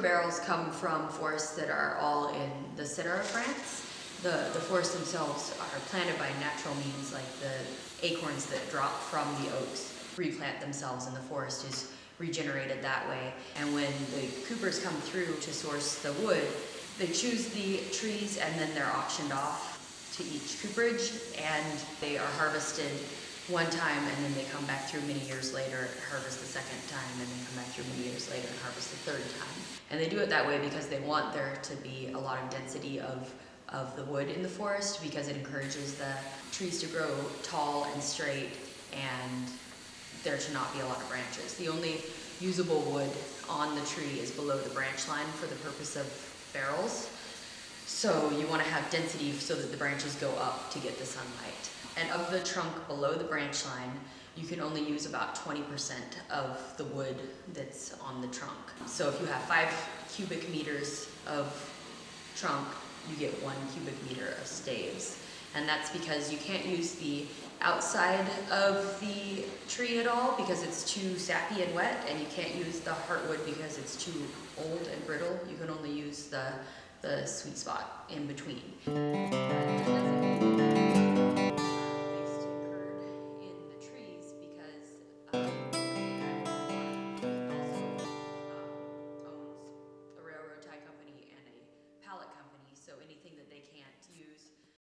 barrels come from forests that are all in the center of France. The forests themselves are planted by natural means, like the acorns that drop from the oaks replant themselves, and the forest is regenerated that way. And when the coopers come through to source the wood, they choose the trees and then they're auctioned off to each cooperage, and they are harvested one time and then they come back through many years later, harvest the second time, and then come back through many years later and harvest the third time. And they do it that way because they want there to be a lot of density of the wood in the forest, because it encourages the trees to grow tall and straight and there to not be a lot of branches. The only usable wood on the tree is below the branch line for the purpose of barrels. So you want to have density so that the branches go up to get the sunlight. And of the trunk below the branch line, you can only use about 20% of the wood that's on the trunk. So if you have 5 cubic meters of trunk, you get 1 cubic meter of staves. And that's because you can't use the outside of the tree at all because it's too sappy and wet, and you can't use the heartwood because it's too old and brittle. You can only use the sweet spot in between.